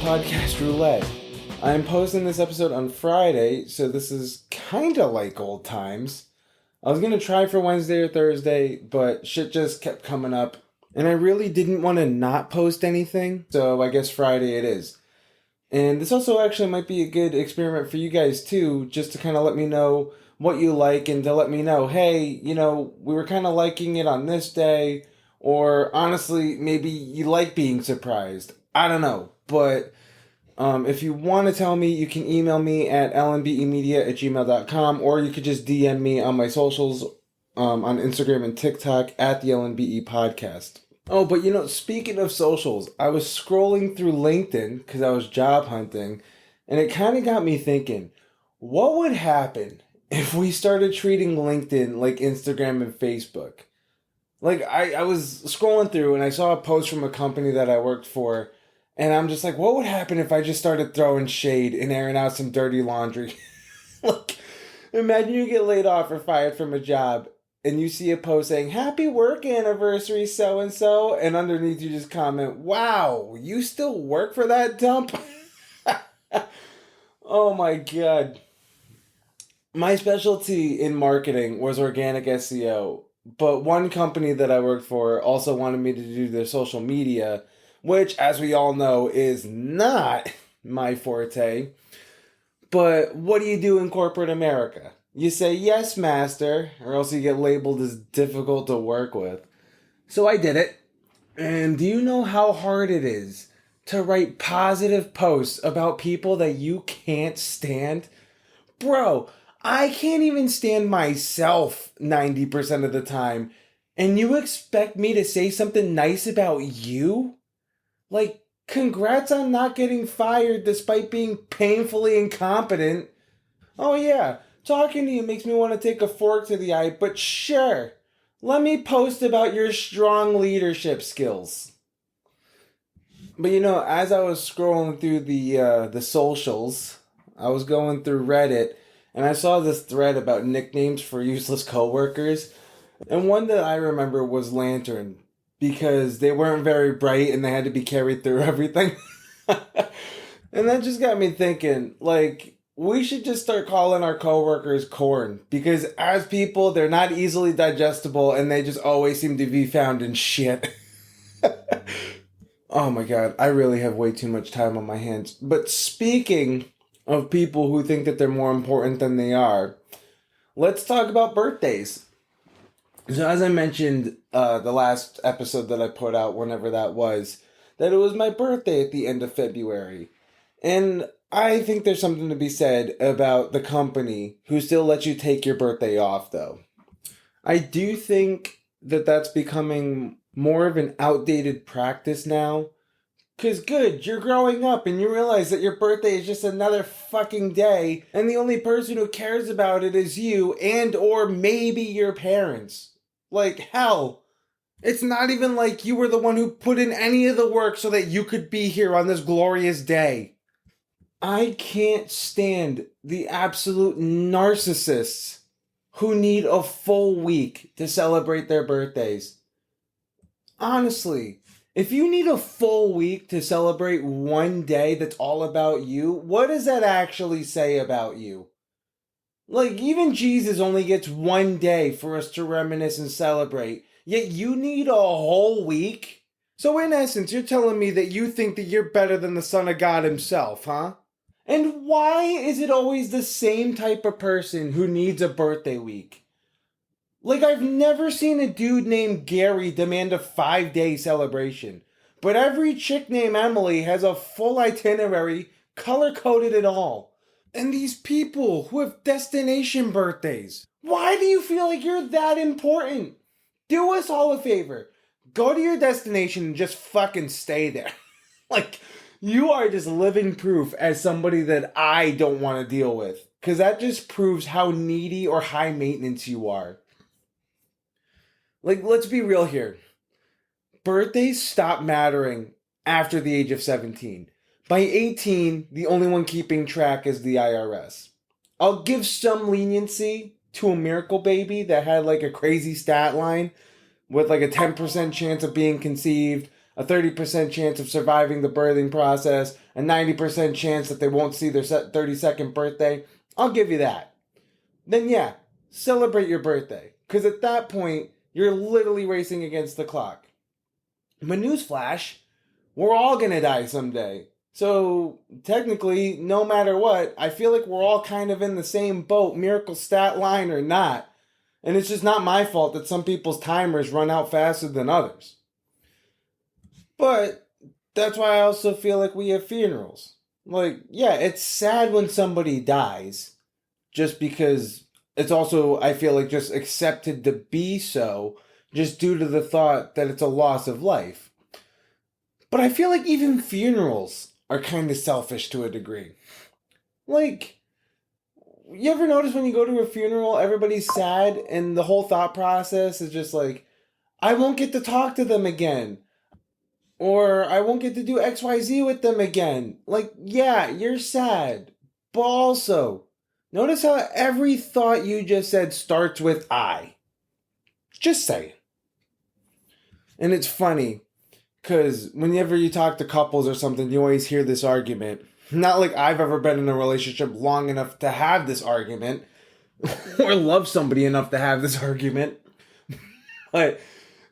Podcast Roulette. I'm posting this episode on Friday, so this is kind of like old times. I was going to try for Wednesday or Thursday, but shit just kept coming up. And I really didn't want to not post anything, so I guess Friday it is. And this also actually might be a good experiment for you guys too, just to kind of let me know what you like and to let me know, hey, we were kind of liking it on this day, or honestly, maybe you like being surprised. I don't know, but if you want to tell me, you can email me at lnbemedia@gmail.com, or you could just DM me on my socials on Instagram and TikTok at the LNBE Podcast. Oh, but speaking of socials, I was scrolling through LinkedIn because I was job hunting, and it kind of got me thinking, what would happen if we started treating LinkedIn like Instagram and Facebook? Like, I was scrolling through and I saw a post from a company that I worked for, and I'm just like, what would happen if I just started throwing shade and airing out some dirty laundry? Like, imagine you get laid off or fired from a job, and you see a post saying, happy work anniversary, so-and-so, and underneath you just comment, wow, you still work for that dump? Oh my God. My specialty in marketing was organic SEO, but one company that I worked for also wanted me to do their social media, which, as we all know, is not my forte. But what do you do in corporate America? You say, yes, master, or else you get labeled as difficult to work with. So I did it. And do you know how hard it is to write positive posts about people that you can't stand? Bro, I can't even stand myself 90% of the time. And you expect me to say something nice about you? Like, congrats on not getting fired despite being painfully incompetent. Oh yeah, talking to you makes me want to take a fork to the eye, but sure. Let me post about your strong leadership skills. But as I was scrolling through the socials, I was going through Reddit, and I saw this thread about nicknames for useless coworkers. And one that I remember was Lantern, because they weren't very bright and they had to be carried through everything. And that just got me thinking, like, we should just start calling our coworkers corn, because as people, they're not easily digestible and they just always seem to be found in shit. Oh my God, I really have way too much time on my hands. But speaking of people who think that they're more important than they are, let's talk about birthdays. So as I mentioned the last episode that I put out, whenever that was, that it was my birthday at the end of February. And I think there's something to be said about the company who still lets you take your birthday off, though. I do think that that's becoming more of an outdated practice now. Because good, you're growing up and you realize that your birthday is just another fucking day, and the only person who cares about it is you and or maybe your parents. Like, hell, it's not even like you were the one who put in any of the work so that you could be here on this glorious day. I can't stand the absolute narcissists who need a full week to celebrate their birthdays. Honestly, if you need a full week to celebrate one day that's all about you, what does that actually say about you? Like, even Jesus only gets one day for us to reminisce and celebrate, yet you need a whole week? So in essence, you're telling me that you think that you're better than the Son of God himself, huh? And why is it always the same type of person who needs a birthday week? Like, I've never seen a dude named Gary demand a 5-day celebration. But every chick named Emily has a full itinerary, color-coded and all. And these people who have destination birthdays, why do you feel like you're that important? Do us all a favor. Go to your destination and just fucking stay there. Like, you are just living proof as somebody that I don't want to deal with. Because that just proves how needy or high maintenance you are. Like, let's be real here. Birthdays stop mattering after the age of 17. By 18, the only one keeping track is the IRS. I'll give some leniency to a miracle baby that had like a crazy stat line with like a 10% chance of being conceived, a 30% chance of surviving the birthing process, a 90% chance that they won't see their 32nd birthday, I'll give you that. Then yeah, celebrate your birthday. Because at that point, you're literally racing against the clock. But newsflash, we're all gonna die someday. So technically, no matter what, I feel like we're all kind of in the same boat, miracle stat line or not. And it's just not my fault that some people's timers run out faster than others. But that's why I also feel like we have funerals. Like, yeah, it's sad when somebody dies, just because it's also, I feel like, just accepted to be so, just due to the thought that it's a loss of life. But I feel like even funerals are kind of selfish to a degree. Like, you ever notice when you go to a funeral, everybody's sad, and the whole thought process is just like, I won't get to talk to them again. Or I won't get to do XYZ with them again. Like, yeah, you're sad. But also, notice how every thought you just said starts with I. Just saying. And it's funny, because whenever you talk to couples or something, you always hear this argument. Not like I've ever been in a relationship long enough to have this argument, or love somebody enough to have this argument. But,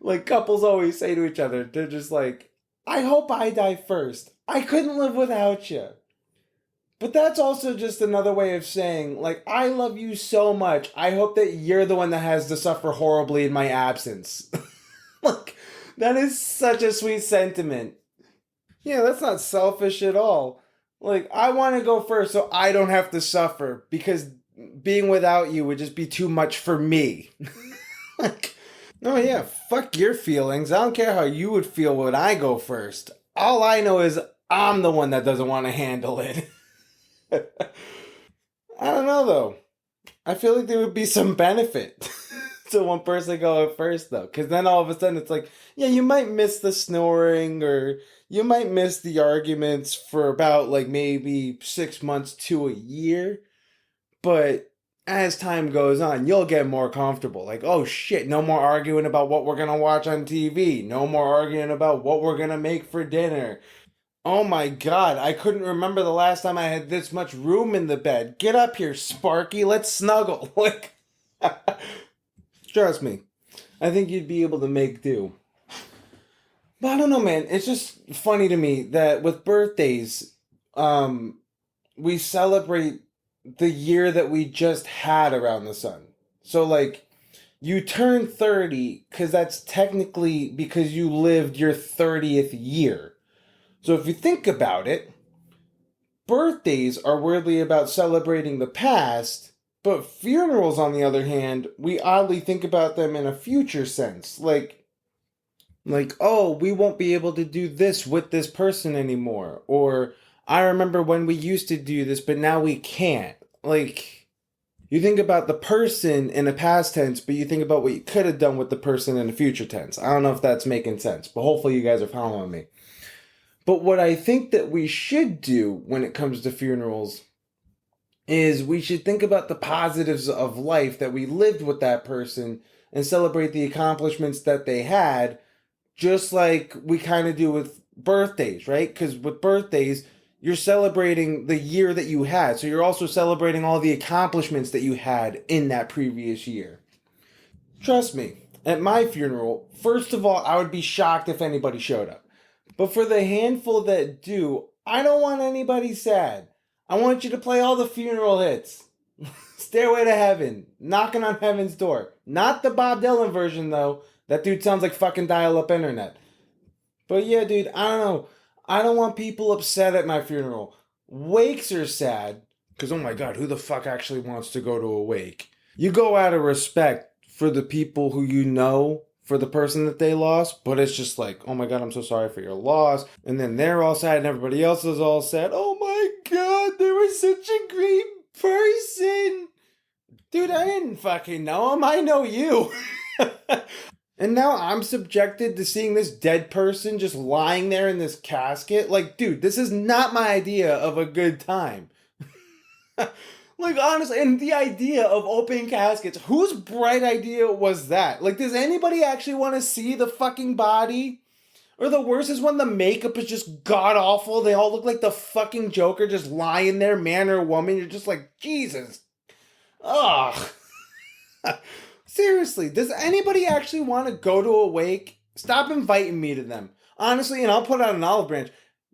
like, couples always say to each other, they're just like, I hope I die first. I couldn't live without you. But that's also just another way of saying, like, I love you so much. I hope that you're the one that has to suffer horribly in my absence. Like, that is such a sweet sentiment. Yeah, that's not selfish at all. Like, I want to go first so I don't have to suffer, because being without you would just be too much for me. Like, oh yeah, fuck your feelings. I don't care how you would feel when I go first. All I know is I'm the one that doesn't want to handle it. I don't know though. I feel like there would be some benefit to one person going first though. Because then all of a sudden it's like, yeah, you might miss the snoring, or you might miss the arguments for about like maybe 6 months to a year. But as time goes on, you'll get more comfortable. Like, oh shit, no more arguing about what we're gonna watch on TV. No more arguing about what we're gonna make for dinner. Oh my god, I couldn't remember the last time I had this much room in the bed. Get up here, Sparky, let's snuggle. Like, trust me, I think you'd be able to make do. But I don't know, man. It's just funny to me that with birthdays, we celebrate the year that we just had around the sun. So, like, you turn 30 because that's technically because you lived your 30th year. So, if you think about it, birthdays are weirdly about celebrating the past, but funerals, on the other hand, we oddly think about them in a future sense. Like, oh, we won't be able to do this with this person anymore. Or, I remember when we used to do this, but now we can't. Like, you think about the person in the past tense, but you think about what you could have done with the person in the future tense. I don't know if that's making sense, but hopefully you guys are following me. But what I think that we should do when it comes to funerals is we should think about the positives of life that we lived with that person and celebrate the accomplishments that they had, just like we kind of do with birthdays, right? Because with birthdays, you're celebrating the year that you had. So you're also celebrating all the accomplishments that you had in that previous year. Trust me, at my funeral, first of all, I would be shocked if anybody showed up. But for the handful that do, I don't want anybody sad. I want you to play all the funeral hits. Stairway to Heaven, Knocking on Heaven's Door. Not the Bob Dylan version, though. That dude sounds like fucking dial-up internet. But yeah, dude, I don't know. I don't want people upset at my funeral. Wakes are sad, because oh my god, who the fuck actually wants to go to a wake? You go out of respect for the people who you know, for the person that they lost, but it's just like, oh my god, I'm so sorry for your loss. And then they're all sad and everybody else is all sad. Oh my god, they were such a great person. Dude, I didn't fucking know him. I know you. And now I'm subjected to seeing this dead person just lying there in this casket. Like, dude, this is not my idea of a good time. Like, honestly, and the idea of opening caskets, whose bright idea was that? Like, does anybody actually want to see the fucking body? Or the worst is when the makeup is just god awful. They all look like the fucking Joker just lying there, man or woman. You're just like, Jesus. Ugh. Seriously, does anybody actually want to go to a wake? Stop inviting me to them. Honestly, and I'll put out an olive branch.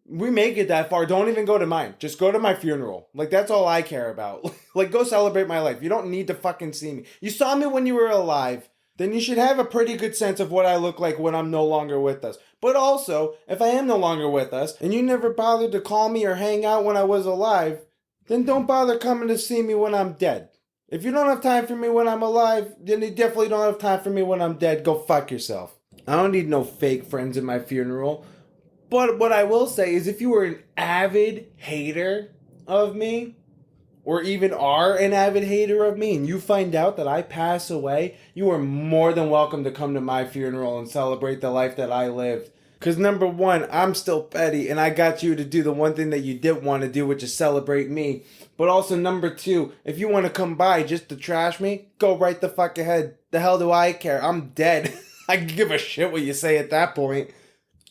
We make it that far. Don't even go to mine. Just go to my funeral. Like, that's all I care about. Like, go celebrate my life. You don't need to fucking see me. You saw me when you were alive. Then you should have a pretty good sense of what I look like when I'm no longer with us. But also, if I am no longer with us, and you never bothered to call me or hang out when I was alive, then don't bother coming to see me when I'm dead. If you don't have time for me when I'm alive, then you definitely don't have time for me when I'm dead. Go fuck yourself. I don't need no fake friends at my funeral. But what I will say is if you were an avid hater of me, or even are an avid hater of me, and you find out that I pass away, you are more than welcome to come to my funeral and celebrate the life that I lived. Because number one, I'm still petty, and I got you to do the one thing that you didn't want to do, which is celebrate me. But also number two, if you want to come by just to trash me, go right the fuck ahead. The hell do I care? I'm dead. I can give a shit what you say at that point.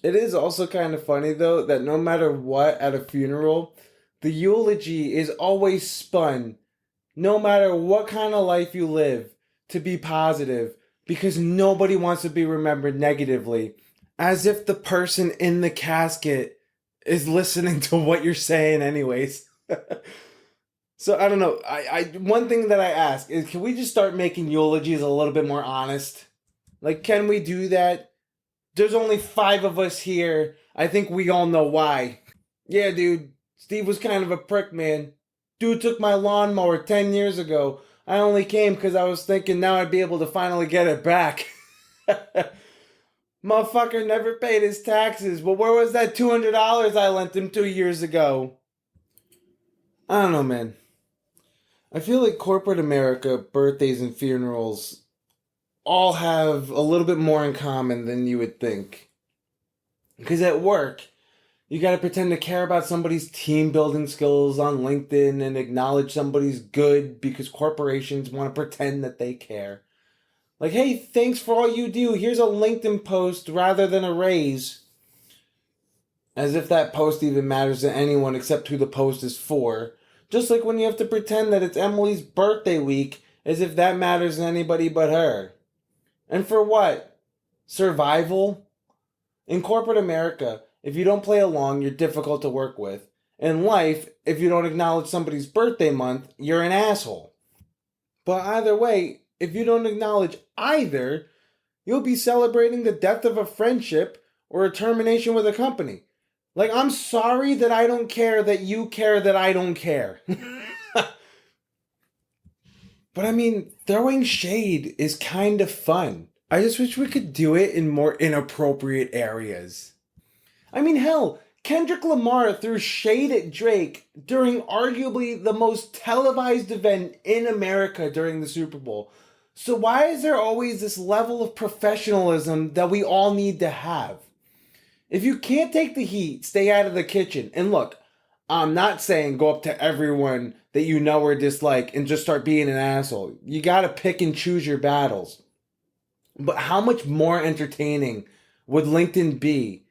It is also kind of funny, though, that no matter what at a funeral, the eulogy is always spun, no matter what kind of life you live, to be positive, because nobody wants to be remembered negatively, as if the person in the casket is listening to what you're saying anyways. So I don't know, I one thing that I ask is, can we just start making eulogies a little bit more honest? Like, can we do that? There's only 5 of us here. I think we all know why. Yeah, dude. Steve was kind of a prick, man. Dude took my lawnmower 10 years ago. I only came because I was thinking now I'd be able to finally get it back. Motherfucker never paid his taxes. But where was that $200 I lent him 2 years ago? I don't know, man. I feel like corporate America, birthdays and funerals all have a little bit more in common than you would think. Because at work, you gotta pretend to care about somebody's team building skills on LinkedIn and acknowledge somebody's good because corporations want to pretend that they care. Like, hey, thanks for all you do. Here's a LinkedIn post rather than a raise. As if that post even matters to anyone except who the post is for. Just like when you have to pretend that it's Emily's birthday week as if that matters to anybody but her. And for what? Survival? In corporate America, if you don't play along, you're difficult to work with. In life, if you don't acknowledge somebody's birthday month, you're an asshole. But either way, if you don't acknowledge either, you'll be celebrating the death of a friendship or a termination with a company. Like, I'm sorry that I don't care that you care that I don't care. But I mean, throwing shade is kind of fun. I just wish we could do it in more inappropriate areas. I mean, hell, Kendrick Lamar threw shade at Drake during arguably the most televised event in America during the Super Bowl. So why is there always this level of professionalism that we all need to have? If you can't take the heat, stay out of the kitchen. And look, I'm not saying go up to everyone that you know or dislike and just start being an asshole. You gotta pick and choose your battles. But how much more entertaining would LinkedIn be?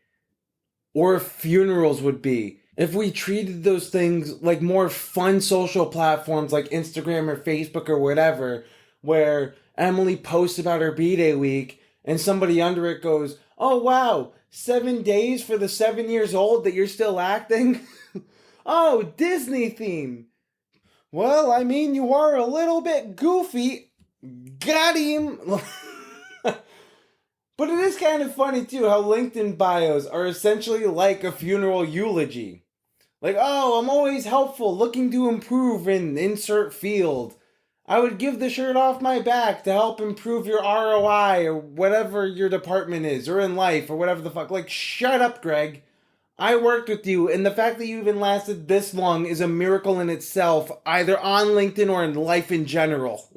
Or funerals would be if we treated those things like more fun social platforms like Instagram or Facebook or whatever, where Emily posts about her B-Day week and somebody under it goes, oh wow, 7 days for the 7 years old that you're still acting? Oh, Disney theme. Well, I mean, you are a little bit goofy. Got him. But it is kind of funny, too, how LinkedIn bios are essentially like a funeral eulogy. Like, oh, I'm always helpful, looking to improve in insert field. I would give the shirt off my back to help improve your ROI or whatever your department is, or in life, or whatever the fuck. Like, shut up, Greg. I worked with you, and the fact that you even lasted this long is a miracle in itself, either on LinkedIn or in life in general.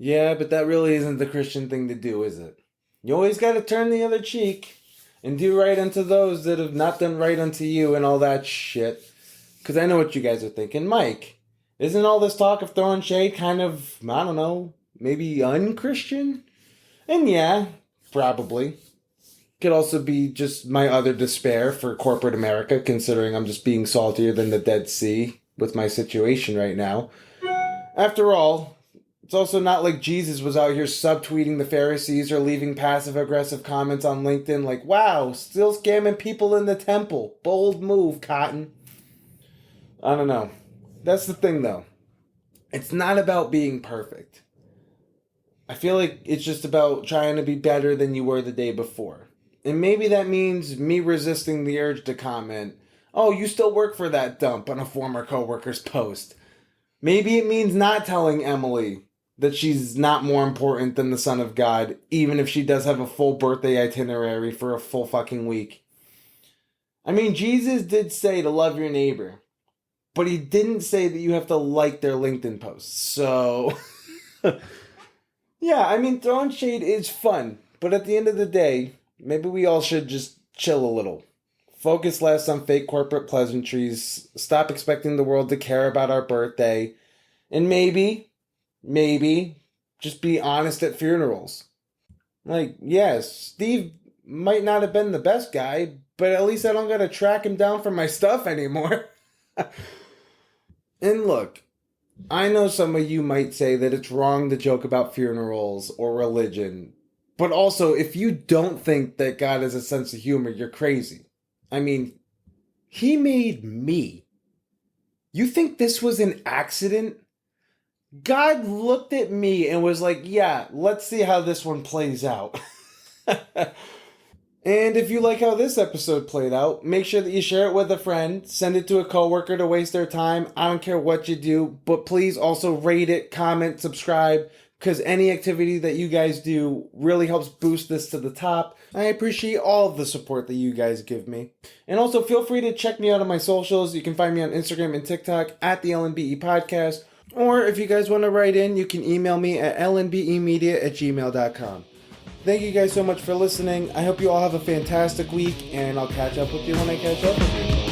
Yeah, but that really isn't the Christian thing to do, is it? You always gotta turn the other cheek and do right unto those that have not done right unto you and all that shit. Because I know what you guys are thinking. Mike, isn't all this talk of throwing shade kind of, I don't know, maybe unchristian? And yeah, Probably. Could also be just my utter despair for corporate America, considering I'm just being saltier than the Dead Sea with my situation right now. After all, it's also not like Jesus was out here subtweeting the Pharisees or leaving passive-aggressive comments on LinkedIn like, wow, still scamming people in the temple. Bold move, Cotton. I don't know. That's the thing, though. It's not about being perfect. I feel like it's just about trying to be better than you were the day before. And maybe that means me resisting the urge to comment, oh, you still work for that dump on a former coworker's post. Maybe it means not telling Emily that she's not more important than the Son of God, even if she does have a full birthday itinerary for a full fucking week. I mean, Jesus did say to love your neighbor, but he didn't say that you have to like their LinkedIn posts. So, yeah, I mean, throwing shade is fun, but at the end of the day, maybe we all should just chill a little. Focus less on fake corporate pleasantries, stop expecting the world to care about our birthday, and maybe, just be honest at funerals. Like, yes, Steve might not have been the best guy, but at least I don't gotta track him down for my stuff anymore. And look, I know some of you might say that it's wrong to joke about funerals or religion, but also, if you don't think that God has a sense of humor, you're crazy. I mean, he made me. You think this was an accident? God looked at me and was like, yeah, let's see how this one plays out. And if you like how this episode played out, make sure that you share it with a friend, send it to a coworker to waste their time. I don't care what you do, but please also rate it, comment, subscribe, because any activity that you guys do really helps boost this to the top. I appreciate all of the support that you guys give me. And also feel free to check me out on my socials. You can find me on Instagram and TikTok at the LNBE Podcast. Or if you guys want to write in, you can email me at lnbemedia@gmail.com. Thank you guys so much for listening. I hope you all have a fantastic week, and I'll catch up with you when I catch up with you.